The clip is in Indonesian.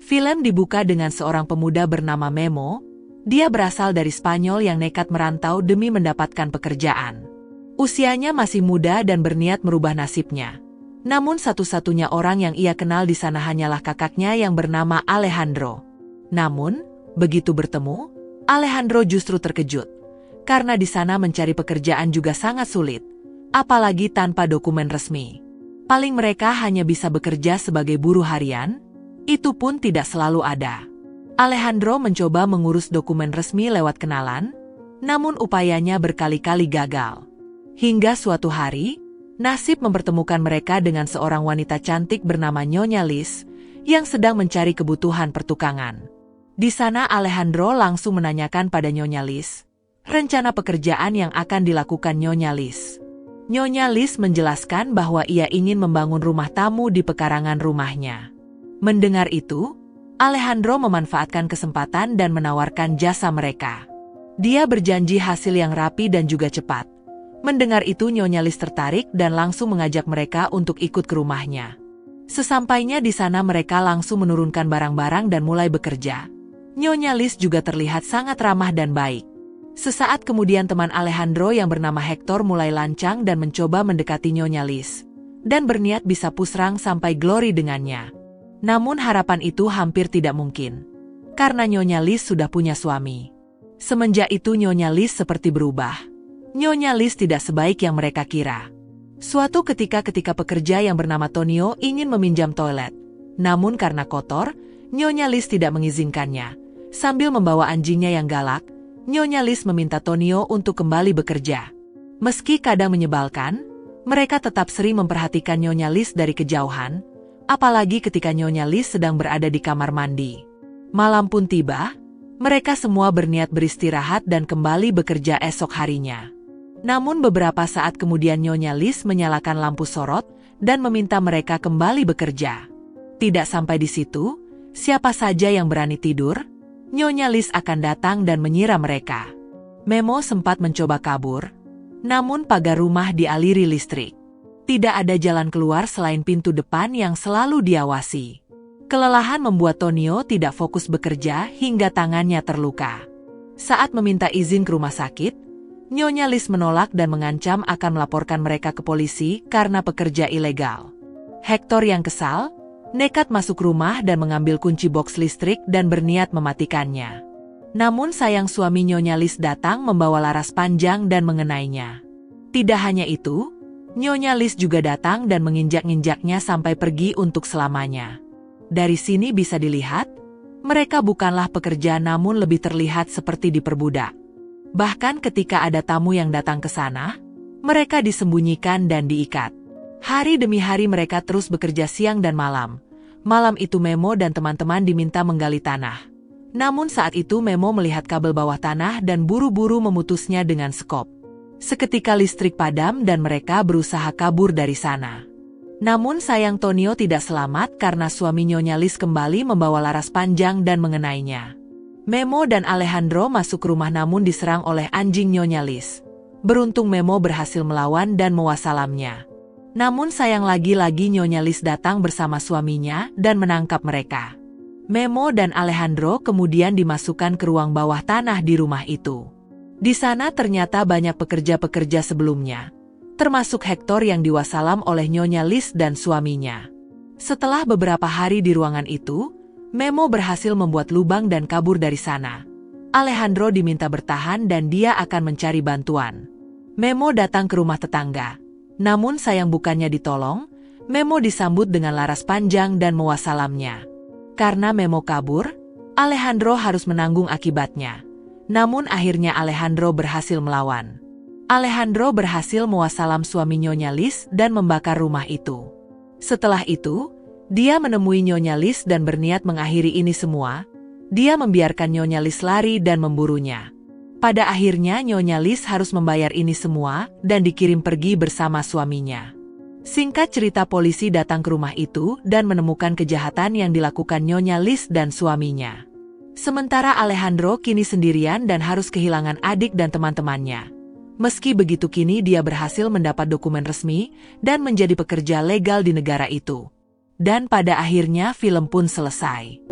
Film dibuka dengan seorang pemuda bernama Memo. Dia berasal dari Spanyol yang nekat merantau demi mendapatkan pekerjaan. Usianya masih muda dan berniat merubah nasibnya. Namun satu-satunya orang yang ia kenal di sana hanyalah kakaknya yang bernama Alejandro. Namun, begitu bertemu, Alejandro justru terkejut. Karena di sana mencari pekerjaan juga sangat sulit, apalagi tanpa dokumen resmi. Paling mereka hanya bisa bekerja sebagai buruh harian, itu pun tidak selalu ada. Alejandro mencoba mengurus dokumen resmi lewat kenalan, namun upayanya berkali-kali gagal. Hingga suatu hari, nasib mempertemukan mereka dengan seorang wanita cantik bernama Nyonya Liz, yang sedang mencari kebutuhan pertukangan. Di sana Alejandro langsung menanyakan pada Nyonya Liz rencana pekerjaan yang akan dilakukan Nyonya Liz. Nyonya Liz menjelaskan bahwa ia ingin membangun rumah tamu di pekarangan rumahnya. Mendengar itu, Alejandro memanfaatkan kesempatan dan menawarkan jasa mereka. Dia berjanji hasil yang rapi dan juga cepat. Mendengar itu Nyonya Liz tertarik dan langsung mengajak mereka untuk ikut ke rumahnya. Sesampainya di sana mereka langsung menurunkan barang-barang dan mulai bekerja. Nyonya Liz juga terlihat sangat ramah dan baik. Sesaat kemudian teman Alejandro yang bernama Hector mulai lancang dan mencoba mendekati Nyonya Liz, dan berniat bisa pusrang sampai Glory dengannya. Namun harapan itu hampir tidak mungkin, karena Nyonya Liz sudah punya suami. Semenjak itu Nyonya Liz seperti berubah. Nyonya Liz tidak sebaik yang mereka kira. Suatu ketika pekerja yang bernama Tonio ingin meminjam toilet. Namun karena kotor, Nyonya Liz tidak mengizinkannya. Sambil membawa anjingnya yang galak, Nyonya Liz meminta Tonio untuk kembali bekerja. Meski kadang menyebalkan, mereka tetap sering memperhatikan Nyonya Liz dari kejauhan, apalagi ketika Nyonya Liz sedang berada di kamar mandi. Malam pun tiba, mereka semua berniat beristirahat dan kembali bekerja esok harinya. Namun beberapa saat kemudian Nyonya Liz menyalakan lampu sorot dan meminta mereka kembali bekerja. Tidak sampai di situ, siapa saja yang berani tidur, Nyonya Liz akan datang dan menyiram mereka. Memo sempat mencoba kabur, namun pagar rumah dialiri listrik. Tidak ada jalan keluar selain pintu depan yang selalu diawasi. Kelelahan membuat Tonio tidak fokus bekerja hingga tangannya terluka. Saat meminta izin ke rumah sakit, Nyonya Liz menolak dan mengancam akan melaporkan mereka ke polisi karena pekerja ilegal. Hector yang kesal, nekat masuk rumah dan mengambil kunci box listrik dan berniat mematikannya. Namun sayang suami Nyonya Liz datang membawa laras panjang dan mengenainya. Tidak hanya itu, Nyonya Liz juga datang dan menginjak-injaknya sampai pergi untuk selamanya. Dari sini bisa dilihat, mereka bukanlah pekerja namun lebih terlihat seperti diperbudak. Bahkan ketika ada tamu yang datang ke sana, mereka disembunyikan dan diikat. Hari demi hari mereka terus bekerja siang dan malam. Malam itu Memo dan teman-teman diminta menggali tanah. Namun saat itu Memo melihat kabel bawah tanah dan buru-buru memutusnya dengan skop. Seketika listrik padam dan mereka berusaha kabur dari sana. Namun sayang Tonio tidak selamat karena suami Nyonya Liz kembali membawa laras panjang dan mengenainya. Memo dan Alejandro masuk rumah namun diserang oleh anjing Nyonya Liz. Beruntung Memo berhasil melawan dan mewasalamnya. Namun sayang lagi-lagi Nyonya Liz datang bersama suaminya dan menangkap mereka. Memo dan Alejandro kemudian dimasukkan ke ruang bawah tanah di rumah itu. Di sana ternyata banyak pekerja-pekerja sebelumnya, termasuk Hector yang diwasalam oleh Nyonya Liz dan suaminya. Setelah beberapa hari di ruangan itu, Memo berhasil membuat lubang dan kabur dari sana. Alejandro diminta bertahan dan dia akan mencari bantuan. Memo datang ke rumah tetangga. Namun sayang bukannya ditolong, Memo disambut dengan laras panjang dan mewasalamnya. Karena Memo kabur, Alejandro harus menanggung akibatnya. Namun akhirnya Alejandro berhasil melawan. Alejandro berhasil mewasalam suami Nyonya Liz dan membakar rumah itu. Setelah itu, dia menemui Nyonya Liz dan berniat mengakhiri ini semua. Dia membiarkan Nyonya Liz lari dan memburunya. Pada akhirnya Nyonya Liz harus membayar ini semua dan dikirim pergi bersama suaminya. Singkat cerita polisi datang ke rumah itu dan menemukan kejahatan yang dilakukan Nyonya Liz dan suaminya. Sementara Alejandro kini sendirian dan harus kehilangan adik dan teman-temannya. Meski begitu kini dia berhasil mendapat dokumen resmi dan menjadi pekerja legal di negara itu. Dan pada akhirnya film pun selesai.